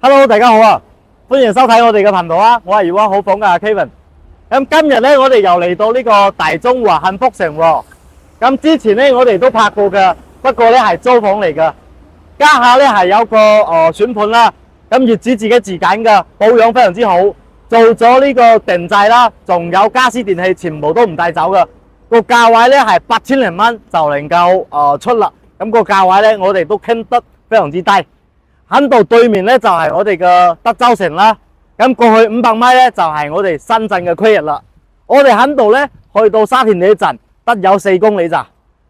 Hello， 大家好啊！歡迎收睇我哋嘅頻道啊！我係粵灣好房嘅 Kevin。咁今日咧，我哋又嚟到呢個大中華幸福城喎。咁之前咧，我哋都拍過嘅，不過咧係租房嚟嘅。家下咧係有個選盤啦，咁業主自己自揀嘅，保養非常之好，做咗呢個定製啦，仲有家私電器全部都唔帶走嘅。個價位咧係8000零蚊就能夠出啦。咁個價位咧，我哋都傾得非常之低。喺度對面咧就係我哋嘅德州城啦，咁過去500米咧就係我哋深圳嘅區域啦。我哋喺度咧去到沙田里站得有4公里咋，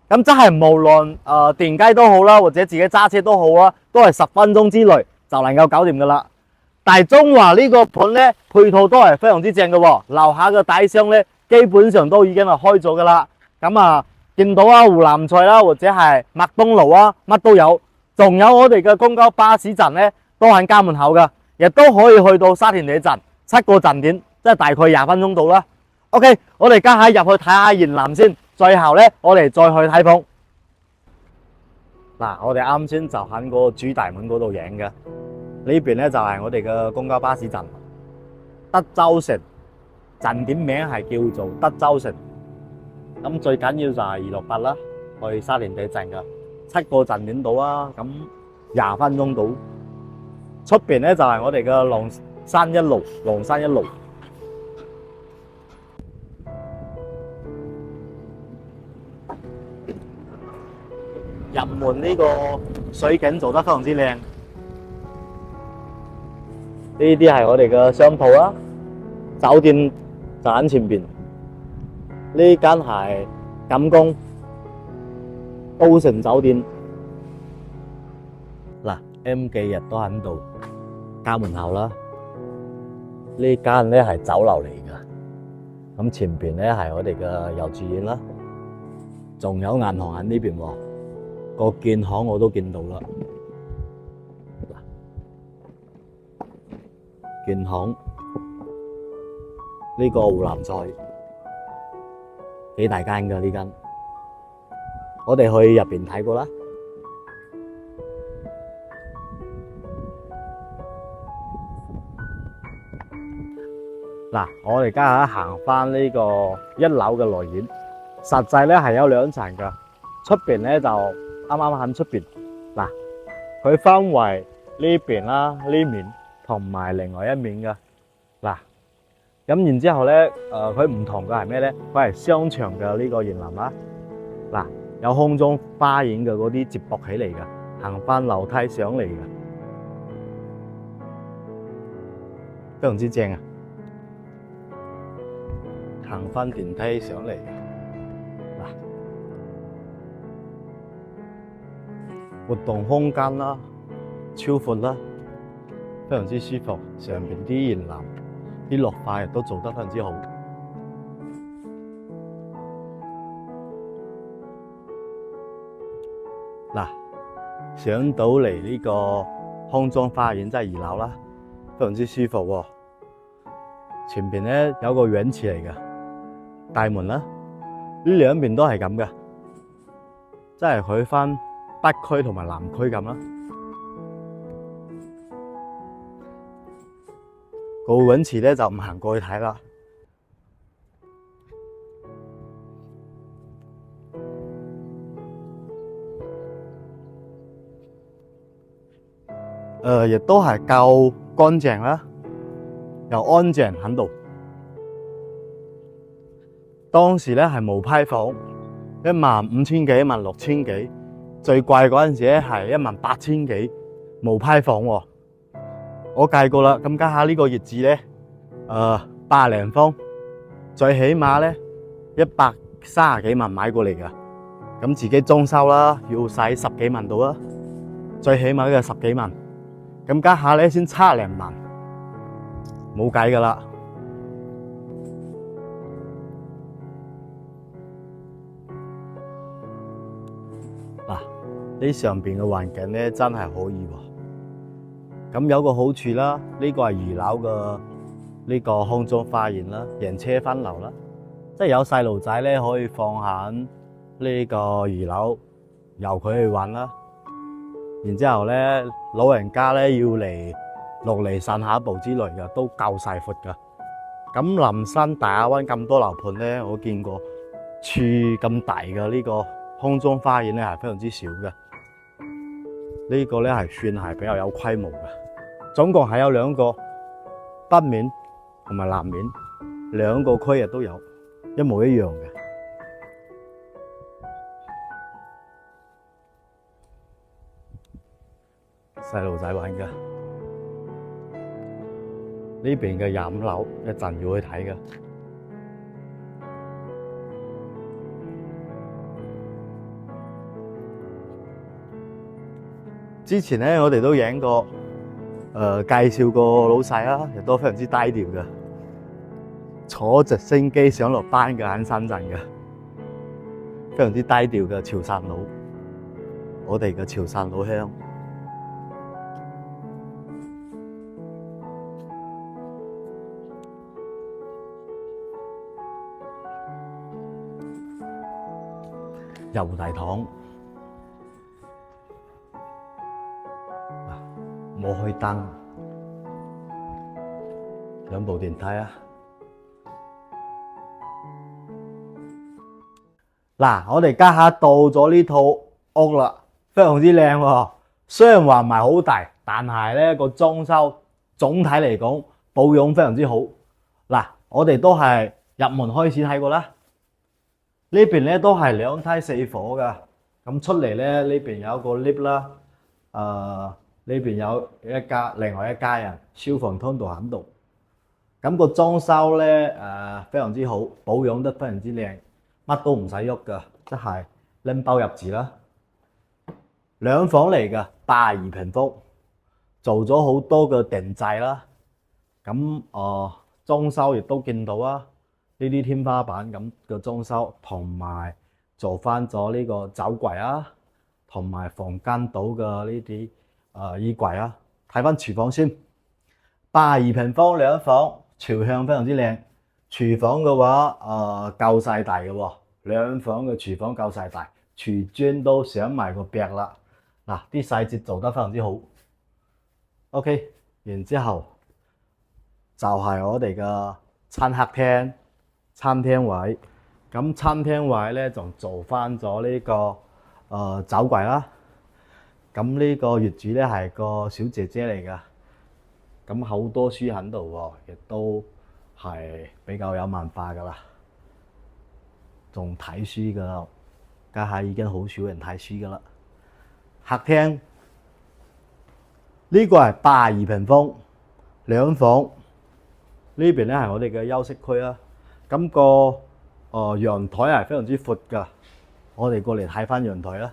咁真係無論電雞都好啦，或者自己揸車都好啦，都係10分鐘之內就能夠搞掂噶啦。大中華呢個盤咧配套都係非常之正嘅喎，樓下嘅底箱咧基本上都已經係開咗噶啦。咁見到湖南菜啦，或者係麥當勞啊，乜都有。仲有我哋嘅公交巴士站咧，都喺家門口噶，亦都可以去到沙田里站7個站點，即係大概20分鐘到啦。OK， 我哋家下入去睇下沿南先，最後咧我哋再去睇房。嗱，我哋啱先就喺個主大門嗰度影嘅，呢邊咧就係我哋嘅公交巴士站，德州城，站點名係叫做德州城。咁最緊要就係268啦，去沙田里站噶。7個站點到啊，咁20分鐘到。出邊咧就係我哋嘅龍山一路，入門呢個水景做得非常之靚。呢啲係我哋嘅商鋪啦，酒店就喺前邊。呢間係錦宮都城酒店。嗱 ，M 記日都喺度家門口啦。呢間咧係酒樓嚟噶，咁前邊咧係我哋嘅幼稚園啦，仲有銀行喺呢邊喎，個建行我都見到啦。建行呢個湖南菜幾大間噶呢間。我哋去入邊睇過啦。嗱，我哋家下行翻呢個1樓嘅內院，實際咧係有2層噶，出邊咧就啱啱喺出邊。嗱，佢分為呢邊啦、呢面同埋另外一面噶。嗱，咁然之後咧，佢唔同嘅係咩咧？佢係商場嘅呢個園林啦。嗱。有空中花園嘅嗰啲接駁起嚟嘅，行翻樓梯上嚟嘅，非常之正啊！行翻電梯上嚟，嗱，活動空間啦，超闊啦，非常之舒服。上邊啲園林、啲綠化亦都做得非常之好。嗱，上到嚟呢個空中花園，即係2樓啦，非常之舒服喎。前邊咧有個泳池嚟嘅，大門啦，呢兩邊都係咁嘅，即係佢分北區同埋南區咁啦。個泳池咧就唔行過去睇啦。亦都係夠乾淨啦，又安靜喺度。當時咧係冇批房，15000幾、16000幾，最貴嗰陣時咧係18000幾，冇批房喎。我計過啦，咁家下呢個業主咧，80零方，最起碼咧130幾萬買過嚟噶，咁自己裝修啦，要使10幾萬到啦，最起碼都係10幾萬。咁家下咧先70零萬，冇計噶啦。嗱，呢上邊嘅環境咧真係可以喎。咁有個好處啦，呢個係2樓嘅呢個空中花園啦，人車分流啦，即係有細路仔咧可以放喺呢個2樓，由佢去玩啦。然之後咧，老人家咧要嚟落嚟散下步之類嘅都夠晒闊㗎。咁林山大亞灣咁多樓盤咧，我見過處咁大嘅呢個空中花園咧係非常之少嘅。呢個咧係算係比較有規模嘅。總共係有兩個北面同埋南面兩個區域都有，一模一樣嘅。細路仔玩嘅。呢邊嘅25樓一陣要去睇嘅。之前咧，我哋都影過，介紹過老細啦，亦都非常之低調嘅，坐直升機上落班嘅喺深圳嘅，非常之低調嘅潮汕佬，我哋嘅潮汕老鄉。入大堂，冇開燈，兩部電梯啊！嗱，我哋家下到咗呢套屋啦，非常之靚喎。雖然話唔係好大，但係咧個裝修總體嚟講保養非常之好。嗱，我哋都係入門開始睇過啦。呢邊咧都係兩梯4伙㗎，咁出嚟咧呢邊有一個 lift 啦，呢邊有另外一家人消防通道喺度，咁個裝修咧非常之好，保養得非常之靚，乜都唔使喐㗎，即係拎包入住啦。兩房嚟㗎，82平方，做咗好多嘅定制啦，咁裝修亦都見到啊。呢啲天花板咁嘅裝修，同埋做翻咗呢個酒櫃啊，同埋房間島嘅呢啲衣櫃啊。睇翻廚房先，82平方兩房，朝向非常之靚。廚房嘅話夠晒大嘅喎，兩房嘅廚房夠晒大，廚磚都上埋個壁啦。嗱，啲細節做得非常之好。OK， 然之後就係我哋嘅餐客廳。餐廳位，咁餐廳位咧就做翻咗呢個酒櫃啦。咁呢個業主咧係個小姐姐嚟㗎，咁好多書喺度喎，亦都係比較有文化㗎啦，仲睇書㗎，家下已經好少人睇書㗎啦。客廳呢個係82平方兩房，呢邊咧係我哋嘅休息區啦。咁個陽台係非常之闊㗎，我哋過嚟睇翻陽台啦，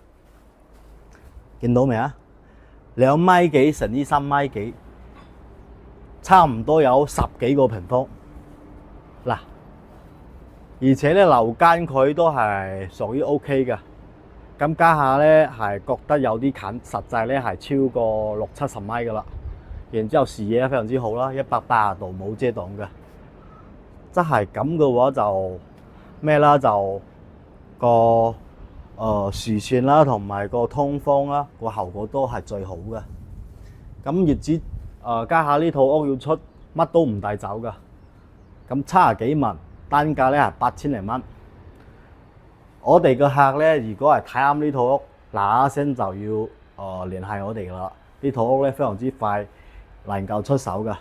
見到未啊？2米幾乘以3米幾，差唔多有10幾個平方。嗱，而且咧樓間佢都係屬於 OK 㗎。咁家下咧係覺得有啲近，實際咧係超過60-70米㗎啦。然之後視野非常之好啦，180度冇遮擋㗎。即係咁嘅話就咩啦，就個視線啦，同埋個通風啦，個效果都係最好嘅。咁業主家下呢套屋要出乜都唔帶走㗎，咁70幾萬單價咧係8000零蚊。我哋嘅客咧，如果係睇啱呢套屋，嗱聲就要聯繫我哋㗎啦。呢套屋咧非常之快能夠出手㗎，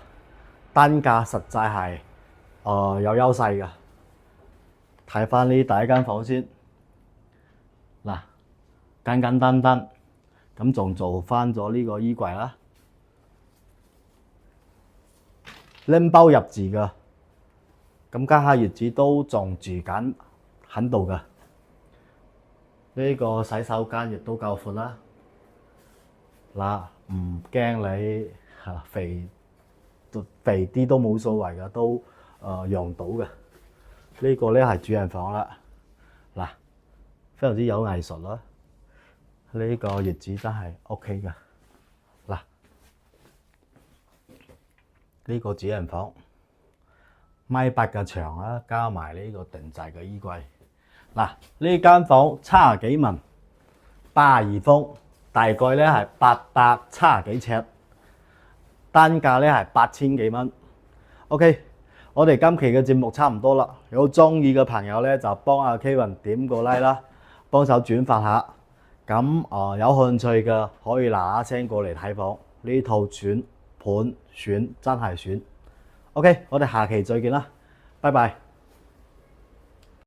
單價實在係有優勢㗎。睇翻呢第一間房先，嗱簡簡單單咁仲做翻咗呢個衣櫃啦，拎包入住㗎。咁家下業主都仲住緊喺度㗎。呢個洗手間亦都夠闊啦。嗱，唔驚你肥啲都冇所謂㗎，都用到嘅。呢個咧係主人房啦。嗱，非常之有藝術啦。呢個業主真係 OK 㗎。嗱，呢個主人房1.8米嘅牆啦，加埋呢個定制嘅衣櫃。嗱，呢間房70幾萬，82方，大概咧係870幾尺。單價咧係8000幾蚊。OK， 我哋今期嘅節目差唔多啦，有中意嘅朋友咧就幫阿 Kevin 點個 like 啦，幫手轉發下。咁有興趣嘅可以嗱嗱聲過嚟睇房，呢套盤選真係選。OK， 我哋下期再見啦，拜拜。